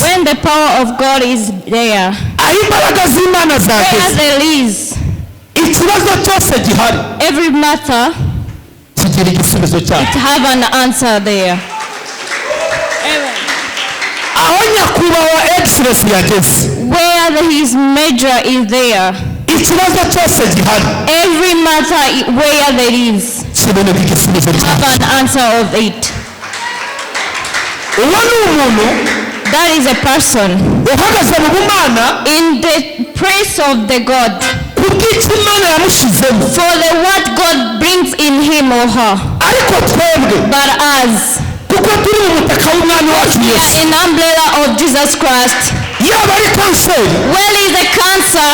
When the power of God is there, where there is every matter, it have an answer there. Where his measure is there, every matter where there is, have an answer of it. That is a person in the praise of the God for the what God brings in him or her. But as we are in umbrella of Jesus Christ, well, is a cancer,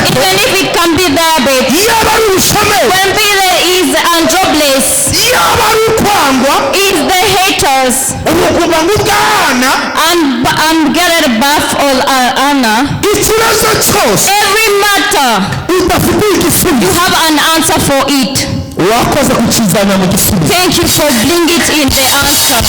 even if it can be diabetes, when there is jobless, is the haters, and get a buff or honor, every matter, you have an answer for it. Thank you for bringing it in the answer.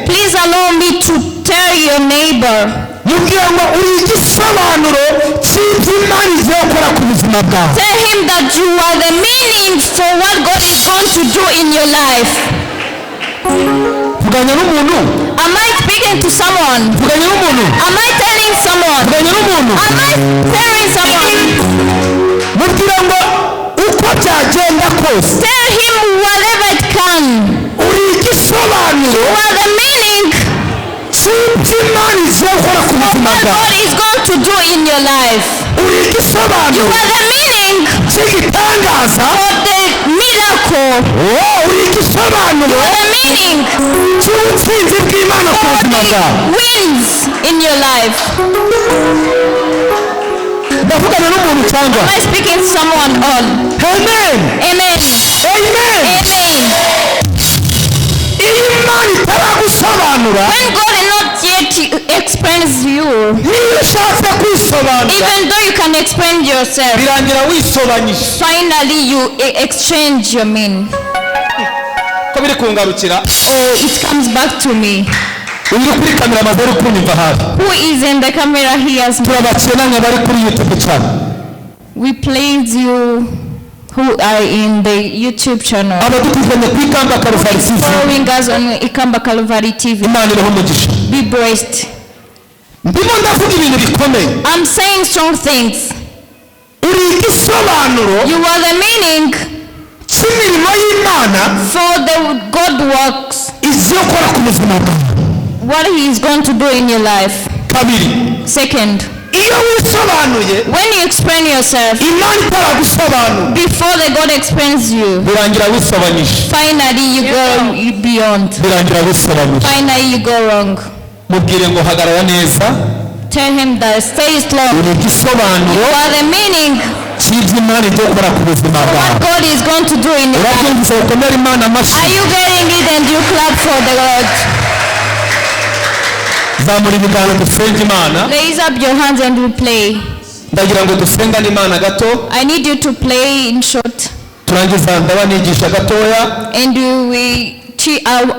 Please allow me to tell your neighbor, tell him that you are the meaning for what God is going to do in your life. Am I speaking to someone? Am I telling someone? Am I telling someone? Tell him whatever it can. You are the meaning what God is going to do in your life. You are the meaning for the miracle. You are the meaning for the wins in your life. Am I speaking to someone on? Amen. Amen. Amen. Amen. When God is not yet explains you, even though you can explain yourself, finally you exchange your mean. Oh, it comes back to me. Who is in the camera here? We praise you who are in the YouTube channel, following us on Ikamba Calvary TV. Be blessed. I'm saying strong things. You are the meaning for the God works, what he is going to do in your life. Second, when you explain yourself before the God explains you, finally you go beyond. Finally you go wrong. Tell him that stay strong. You are the meaning what God is going to do in your life. Are you getting it? And you clap for the Lord. Raise up your hands and we play. I need you to play in short. And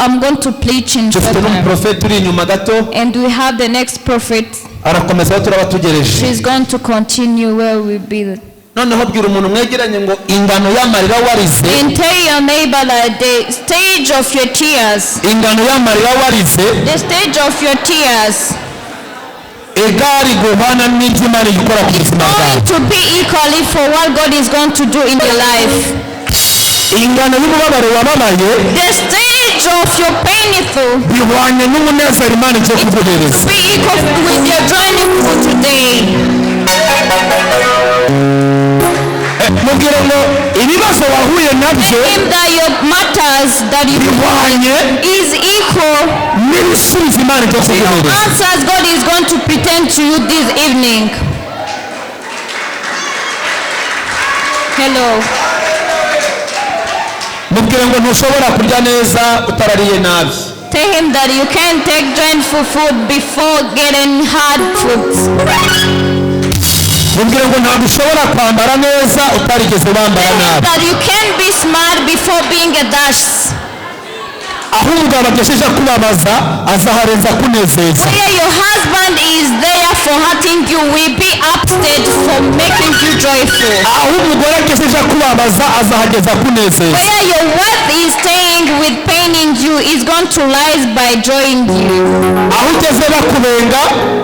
I'm going to preach in short time. And we have the next prophet. She's going to continue where we be. And tell your neighbor that the stage of your tears, the stage of your tears is going to be equally for what God is going to do in your life. The stage of your painful is going to be equal with your joining for today. Tell him that your matters that you is equal to your answers God is going to pretend to you this evening. Hello. Tell him that you can't take joyful food before getting hard foods. umbwira ngo ntabwo ushobora kwambara neza utarigeze wambara nabi. That you can be smart before being a dash. Aho umugabo agejeje kubabaza azaharenza kunezeza. Where your husband is there for hurting you will be upset for making you joyful. Aho umugore agejeje kubabaza azahageza kunezeza. Where your wife is staying with paining you is going to rise by joying you. Aho ugeze bakubenga,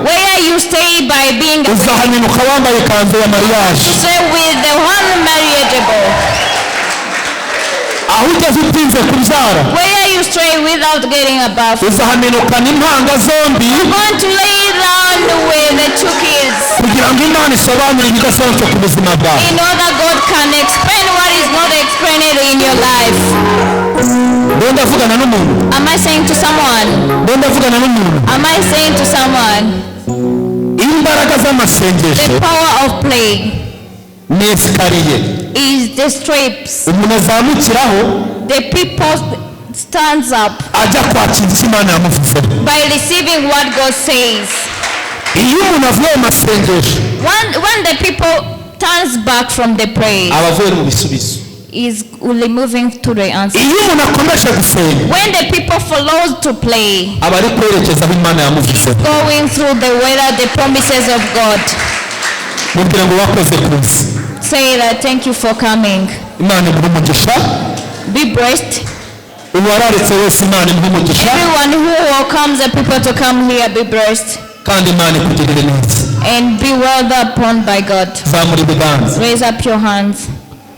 where you stay by being uzahanyuka wambaye ikanzu ya mariage. To stay with the one marriageable. Aho ugeze utinze kubyara, where you stray without getting a bath, uzahamenuka n'impanga zombi. You're going to lay down with the two kids kugira ngo Imana isobanure ibidasobanutse ku buzima bwawe. in order God can explain what is not explained in your life. Ndenda vugana n'umuntu. Am I saying to someone? Ndenda vugana n'umuntu. Am I saying to someone? Imbaraga z'amasengesho, the power of play ni esikariye is the steps umuntu azamukiraho the people stands up ajya kwakira icyo Imana yamuvuzeho. by receiving what God says. Iyo umuntu avuye mu masengesho, when the people turns back from the prayer, aba avuye mu bisubizo. is really moving to the answer. Iyo umuntu akomeje gusenga, when the people follows to play, aba ari kwerekeza aho Imana yamuvuzeho. going through the weather, the promises of God. Mubwira ngo wakoze kuzi. Say that thank you for coming. Imana imuhe umugisha. Be blessed. Uwararitse wese Imana imuhe umugisha. Everyone who welcomes the people to come here, be blessed. Kandi Imana ikugirire neza. And be well upon by God. Zamura ibiganza. Raise up your hands.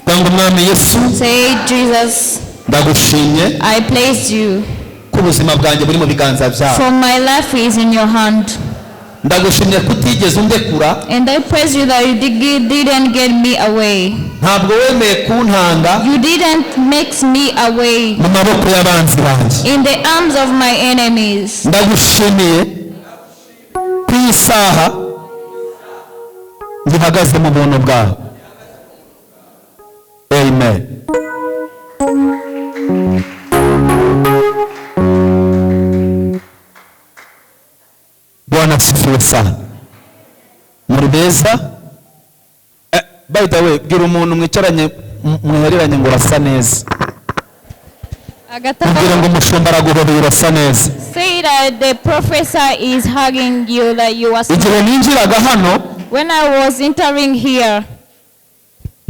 Tanga Umwami Yesu. Say, Jesus, ndagushimye. I place you. Ku buzima bwanjye buri mu biganza byawe. For my life is in your hand. Ndagushimye kutigeze undekura. And I praise you that you didn't get me away. Ntabwo wemeye kuntanga. You didn't make me away mu maboko y'abanzi banjye. in the arms of my enemies. Ndagushimiye ku isaha ngihagaze mu buntu bwawe. Amen. Bwana asifiwe sana. Muri beza. By the way, bwira umuntu mwicaranye mwihereranye ngo urasa neza. Bwira ngo umushumba araguhobeye urasa neza. Say that the professor is hugging you that you are. Igihe ninjiraga hano, when I was entering here,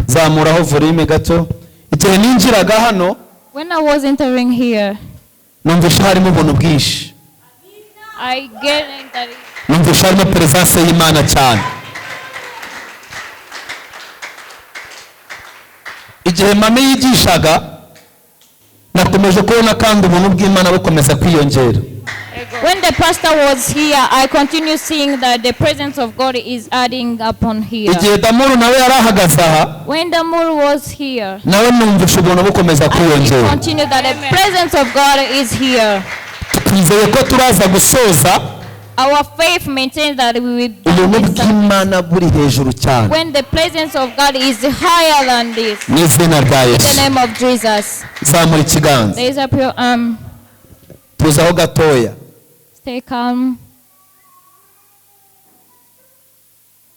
zamuraho volume gato. Igihe ninjiraga hano, when I was entering here, numvisha harimo ubuntu bwinshi. I get that numvisha harimo presence y'Imana cyane. Igihe mame yigishaga, nakomeje kubona kandi ubuntu bw'Imana bukomeza kwiyongera. When the pastor was here, I continue seeing that the presence of God is adding upon here. Igihe Damuru nawe yarahagaze aha, when Damuru was here, nawe numvisha ubuntu bukomeza kwiyongera. I continue that the presence of God is here. Twizeye ko turaza gusoza. Our faith maintains that we will ubuntu bw'Imana buri hejuru cyane. when the presence of God is higher than this. N'izina rya In Yesu. the name of Jesus. Zamura ikiganza. Raise up your arm. Tuzaho gatoya. Stay calm.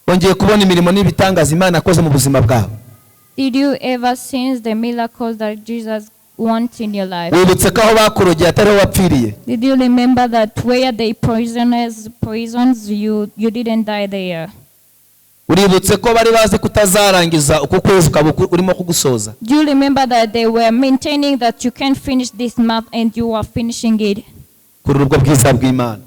Wongeye kubona imirimo n'ibitangaza Imana akoze mu buzima bwawe. Did you ever see the miracles that Jesus wants in your life? Wibutse ko aho bakurogeye atariho wapfiriye. Did you remember that where they poisons you didn't die there? Uributse ko bari bazi kutazarangiza uko kwezi ukaba urimo kugusoza. Do you remember that they were maintaining that you can't finish this month and you are finishing it? Kuri ubwo bwiza bw'Imana.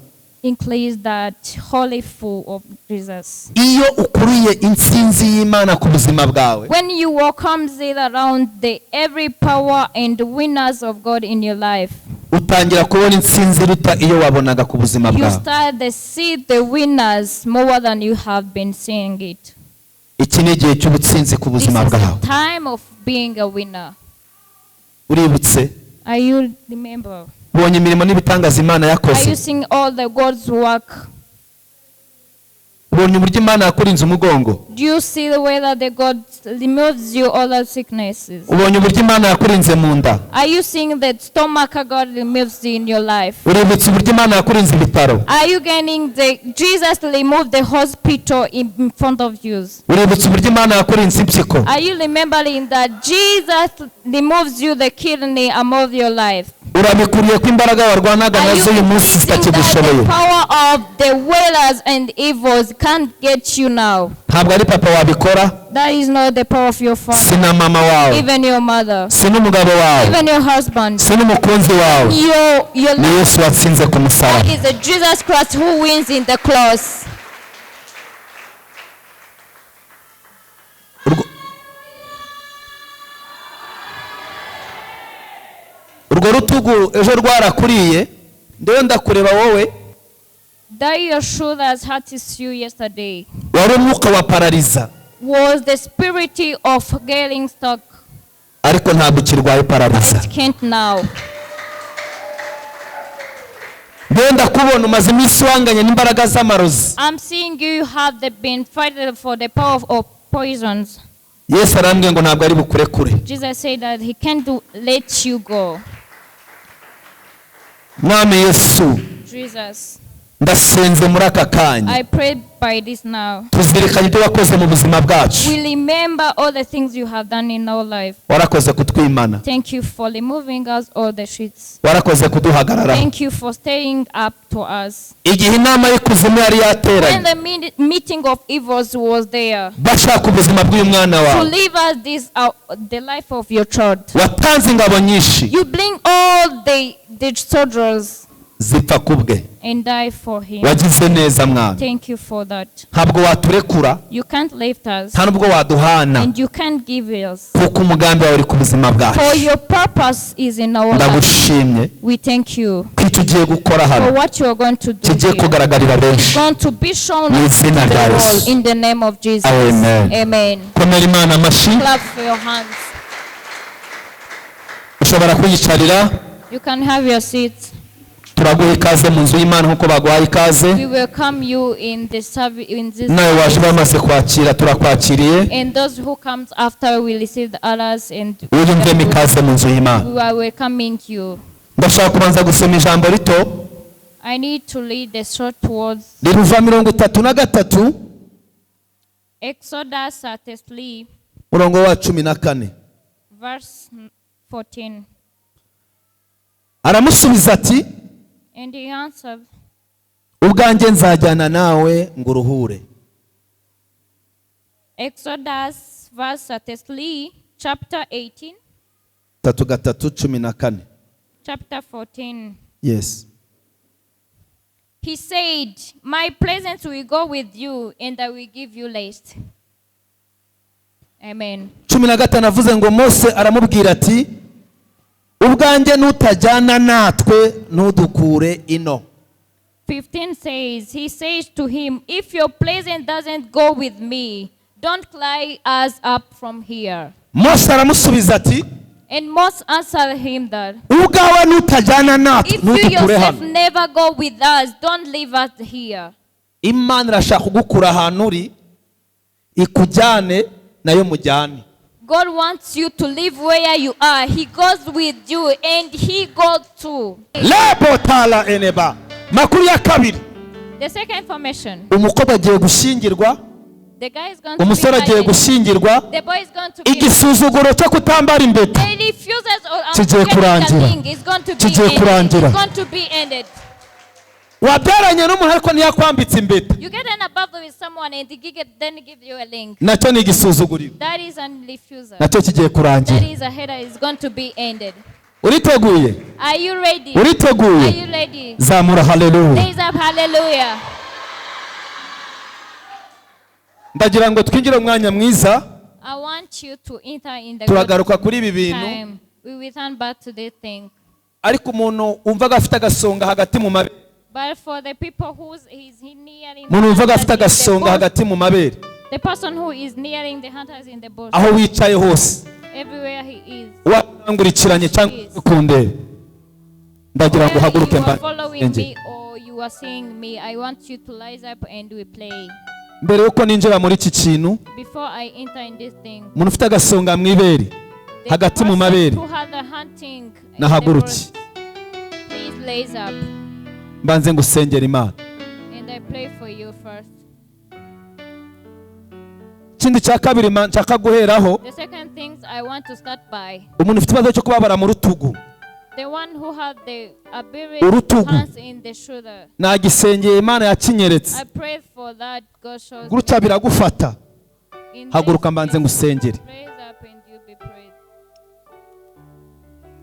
Includes that holy full of Jesus. Iyo ukuriye intsinzi y'Imana ku buzima bwawe. When you welcome it around the every power and winners of God in your life, utangira kubona intsinzi ruta iyo wabonaga ku buzima you bwawe. start to see the winners more than you have been seeing it. Iki ni igihe cy'ubutsinzi ku This buzima is bwawe. the time of being a winner. Uributse? Are you remember? Ubonye imirimo n'ibitangaza Imana Are you yakoze. seeing all the God's work? ubonye uburyo Imana yakurinze umugongo. Do you see the way that the God removes you all the sicknesses? ubonye uburyo Imana yakurinze mu nda. Are you seeing that stomach God removes in your life? uributse uburyo Imana yakurinze ibitaro. Are you getting the Jesus removed the hospital in front of you? uributse uburyo Imana yakurinze impyiko. Are you remembering that Jesus removes you the kidney above your life? urabikuriye ko imbaraga warwanaga nazo uyu munsi zitakigushoboye. The power of the whalers and evils can't get you now. ntabwo ari papa wabikora. That is not the power of your father. sina mama wawe. Even your mother. sina umugabo wawe. Even your husband. sina umukunzi wawe. Your ni Yesu watsinze ku musaraba. That is the Jesus Christ who wins in the cross. urwo rutugu ejo rwarakuriye ndewe ndakureba wowe. That your shoulders hurts you yesterday. wari umwuka wa parariza. Was the spirit of getting stuck. ariko ntabwo kirwaye parariza. It can't now. ndewe ndakubona umaze iminsi wanganye n'imbaraga z'amarozi. I'm seeing you have been fighting for the power of poisons. Yesu arambwiye ngo ntabwo ari bukurekure. Jesus said that he can't let you go. mwami Yesu, Jesus, ndasenze muri aka kanya. I pray by this now. tuzirikanye ibyo wakoze mu buzima bwacu. We remember all the things you have done in our life. warakoze kutwimana. Thank you for removing us all the shits. warakoze kuduhagarara. Thank you for staying up to us. igihe inama y'ikuzimu yari When yateranye the meeting of evils was there, bashaka ubuzima bw'uyu mwana to wawe, live us this the life of your child. watanze ingabo nyinshi You bring all the soldiers zipfa kubwe. and die for him. wagize neza mwana. Thank you for that. ntabwo waturekura. You can't lift us nta nubwo waduhana. and you can't give us. kuko umugambi wawe uri ku buzima bwacu. For your purpose is in our life. ndagushimye We thank you ko icyo ugiye gukora for hano what you are going to do kigiye here. kugaragarira benshi. Going to be shown Mu to izina the rya world Yesu. in the name of Jesus. Amen. Amen. komera Imana amashyi. Clap for your hands. ushobora kwiyicarira. You can have your seats. turaguha ikaze mu nzu y'Imana nk'uko baguhaye ikaze. We welcome you in the service in this nawe waje service. bamaze kwakira turakwakiriye. And those who comes after we receive the others and wiyumvemo ikaze mu nzu y'Imana. we are welcoming you. ndashaka kubanza gusoma ijambo rito I need to read the short words. riruva 33 Exodus 33 murongo wa 14. verse 14. aramusubiza ati And he answered, ubwanjye nzajyana nawe nguruhure. Exodus verse 33, chapter 18, 3:14. chapter 14. yes. He said, my presence will go with you and I will give you rest. Amen. 15 avuze ngo Mose aramubwira ati ubwanjye nutajyana natwe ntudukure ino. 15 says, he says to him, if your presence doesn't go with me, don't cry us up from here. Mose aramusubiza ati And Moses answered him that, ubwawe nutajyana natwe if you ntudukure yourself hano. never go with us, don't leave us here. Imana irashaka kugukura ahantu uri ikujyane nayo mujyane. God wants you to live where you are. He goes with you and he goes too. Lebo tala eneba. Makuru ya kabiri. The second information. Umukobwa agiye gushingirwa. The guy is going to Umusore agiye be married. gushingirwa. The boy is going to be Igisuzuguro cyo kutambara impeta He refuses kigiye kurangira. It's going to be Kigiye ended. kurangira. It's going to be ended. wabyaranye n'umuntu ariko ntiyakwambitse impeta. You get an above with someone and then give you a ring. Nacyo ni igisuzuguriro. That is a refusal. Nacyo kigiye kurangira. That is a header. It's going to be ended. Uriteguye? Are you ready? Uriteguye? Are you ready? Zamura haleluya. Raise up hallelujah. Ndagira ngo twinjire umwanya mwiza. I want you to enter in the turagaruka kuri ibi bintu. time. We will turn back to this thing. Ariko umuntu umvaga afite agasonga hagati mu mabere. But for the people who is nearing Umuntu umvaga afite agasonga hagati mu mabere. the person who is nearing the hunters in the bush, Aho wicaye hose. everywhere he is. Wangurikiranye cyangwa ukundere. Ndagira ngo Whether uhaguruke you are mba. following me or you are seeing me, I want you to rise up and we play. mbere yuko ninjira muri iki kintu before I enter in this thing, umuntu ufite agasonga mu ibere hagati mu mabere nahaguruki please raise up mbanze ngusengera Imana and I pray for you first. Kindi cya kabiri nshaka guheraho, the second things I want to start by, umuntu ufite ikibazo cyo kubabara mu rutugu, the one who had the ability hands in the shoulder, nagisengeye Imana yakinyeretse. I prayed for that, God shows gutya biragufata, haguruka mbanze ngusengere.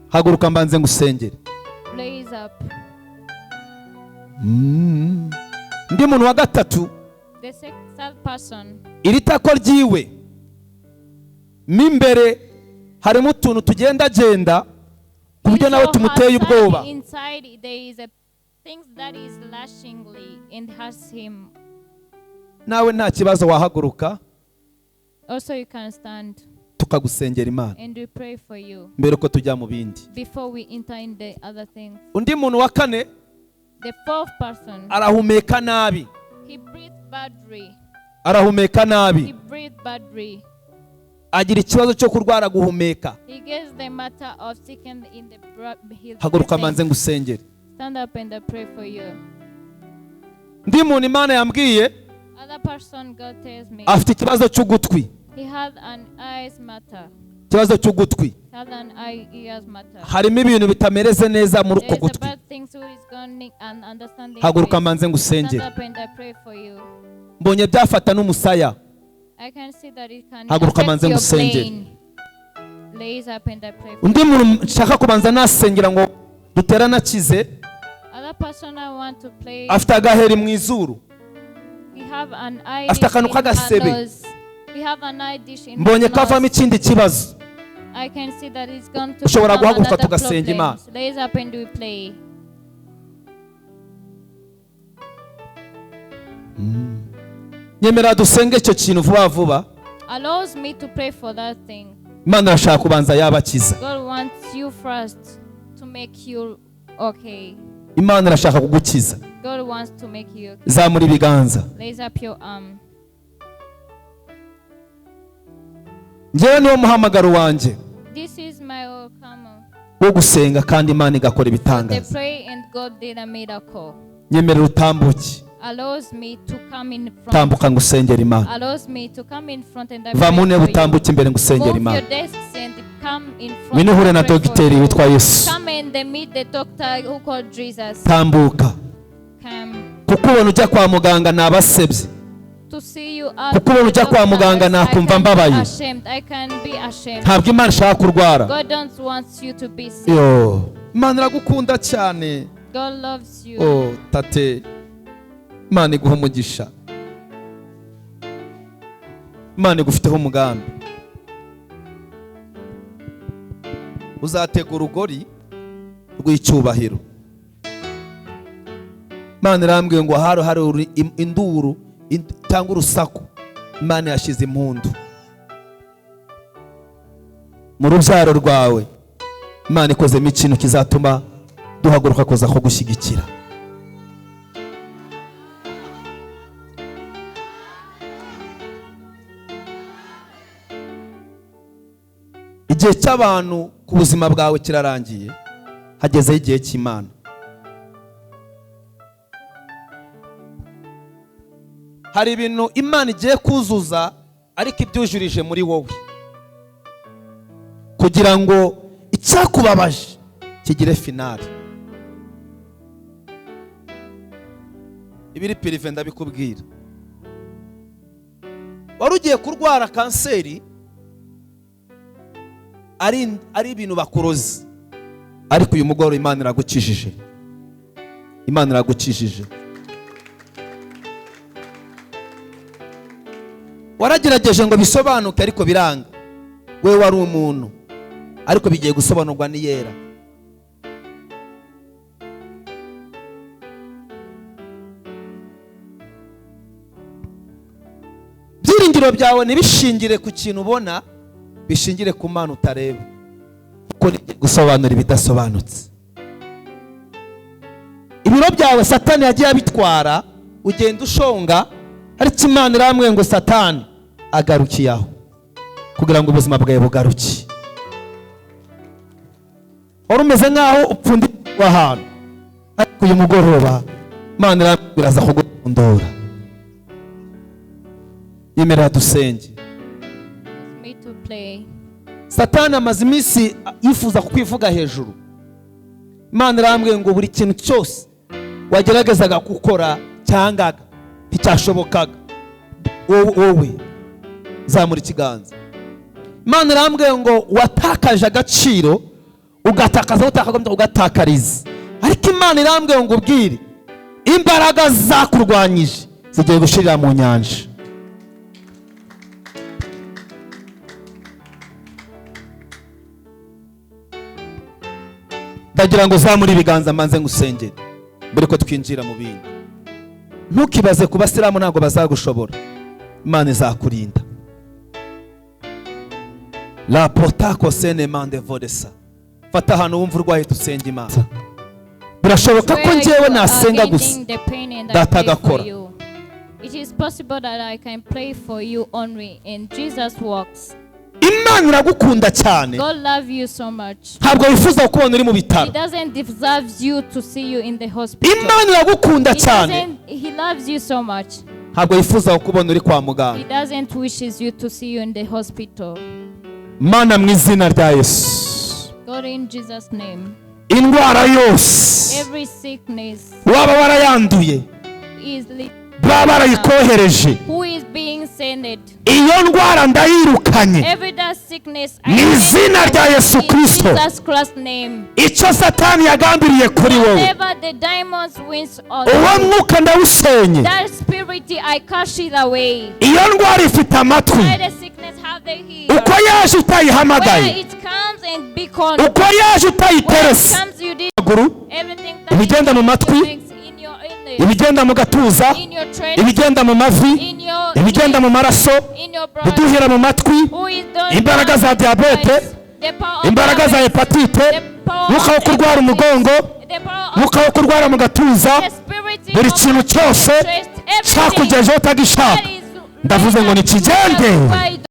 Haguruka mbanze ngusengere. Raise up. Ndi muntu wa gatatu, the third person, iri tako ryiwe mimbere harimo utuntu tugenda genda kubyo nawe tumuteye ubwoba. Inside there is a things that is lashingly and has him. Nawe nta kibazo wahaguruka. Also you can stand. Tukagusengera Imana. And we pray for you. Mbere ko tujya mu bindi. Before we enter in the other things. Undi muntu wa kane, the fourth person, arahumeka nabi. He breathes badly. Arahumeka nabi. He breathes badly. Agira ikibazo cyo kurwara guhumeka. He gets the matter of sickness in the haguruka manze ngusengere. Stand up and I pray for you. Ndi muntu Imana yambwiye, other person God tells me, afite ikibazo cy'ugutwi. He had an eyes matter. Ikibazo cy'ugutwi. Harimo ibintu bitamereze neza muri uko gutwi. Haguruka manze ngusengere. Mbonye byafata n'umusaya. Haguruka manze ngusengere. Undi muntu nshaka kubanza nasengera ngo duterana kize. Afite agaheri mu izuru. Afite akantu k'agasebe. Mbonye kavamo ikindi kibazo. Ushobora guhaguruka tugasenga Imana. Nyemera dusenge icyo kintu vuba vuba. Allows me to pray for that thing. Imana irashaka kubanza yabakiza. God wants you first to make you okay. Imana irashaka kugukiza. God wants to make you okay. Zamura ibiganza. Raise up your arm. Njyewe niwo muhamagaro wanje. This is my welcome. Wo gusenga kandi Imana igakora ibitangaza. They pray and God did a miracle. Nyemerera utambuke. Allows me to come in front. Tambuka ngusengera Imana. Allows me to come in front and I pray. Vamune butambuke imbere ngusengera Imana. Move your desks and come in front. Winuhure na dogiteri witwa Yesu. Come and meet the doctor who called Jesus. Tambuka. Come. Kuko ubona ujya kwa muganga nabasebye. To see you out. Kuko ubona ujya kwa muganga nakumva mbabaye. I can be ashamed. Ntabwo Imana ishaka kurwara. God don't want you to be sick. Yo, Imana iragukunda cyane. God loves you. Oh, tate. Imana iguha umugisha. Imana igufiteho umugambi. Uzatega urugori rw'icyubahiro. Imana irambwiye ngo hari induru cyangwa urusaku. Imana yashize impundu mu rubyaro rwawe. Imana ikozemo ikintu kizatuma duhaguruka koza ko gushyigikira. Igihe cy'abantu ku buzima bwawe kirarangiye, hagezeho igihe cy'Imana. Hari ibintu Imana igiye kuzuza ariko ibyujurije muri wowe, kugira ngo icyakubabaje kigire finale. Ibiri pirive ndabikubwira. Wari ugiye kurwara kanseri, ari ibintu bakuroze, ariko uyu mugoroba Imana iragukijije. Imana iragukijije. Waragerageje ngo bisobanuke ariko biranga. Wewe wari umuntu ariko bigiye gusobanurwa ni yera. Byiringiro byawe ntibishingire ku kintu ubona, bishingire ku Mana utareba, kuko nigiye gusobanura ibidasobanutse. Ibiro byawe Satani yagiye abitwara, ugenda ushonga ariko Imana iramwe ngo Satani agarukiyaho kugira ngo ubuzima bwawe bugaruke. Urumeze nkaho upfundikiwe ahantu, ariko uyu mugoroba Imana iramwe iraza kugundura. Yemera dusenge. Satani amaze iminsi yifuza kukwivuga hejuru. Imana irambwiye ngo buri kintu cyose wageragezaga gukora cyangaga nticyashobokaga, wowe zamura ikiganza. Imana irambwiye ngo watakaje agaciro, ugatakaza utakagombye ugatakariza, ariko Imana irambwiye ngo ubwire imbaraga zakurwanyije zigiye gushirira mu nyanja. Ndagira ngo zamura ibiganza manze ngusengere mbere ko twinjira mu bindi. Ntukibaze ku Basilamu ntabwo bazagushobora, Imana izakurinda. La potako sene mande vodesa. Fata hano wumva urwaye dusenge Imana. Birashoboka ko njyewe nasenga gusa data agakora. It is possible that I can pray for you only and Jesus works. Imana iragukunda cyane. God loves you so much. Ntabwo yifuza kubona uri mu bitaro. He doesn't deserve you to see you in the hospital. Imana iragukunda cyane. He loves you so much. Ntabwo yifuza kubona uri kwa muganga. He doesn't wishes you to see you in the hospital. Mana mu izina rya Yesu. God in Jesus name. Indwara yose. Every sickness. Waba warayanduye. Baba barayikohereje. Who is being sent? Iyo ndwara ndayirukanye. Every that sickness. Mu izina rya Yesu Kristo. Jesus Christ name. Icyo Satani yagambiriye kuri wowe. Whatever the demons wins on. Uwo mwuka ndawusenye. That spirit I cast it away. Iyo ndwara ifite amatwi. Where the sickness have they hear. Uko yaje utayihamagaye. Where it comes and beacon. Uko yaje utayiterese. Everything that ibigenda mu matwi, ibigenda mu gatuza, ibigenda mu mavi, ibigenda mu maraso, biduhira mu matwi, imbaraga za diabete, imbaraga za hepatite, mwuka wo kurwara umugongo, mwuka wo kurwara mu gatuza, buri kintu cyose cyakugejeho utagishaka, ndavuze ngo nikigende.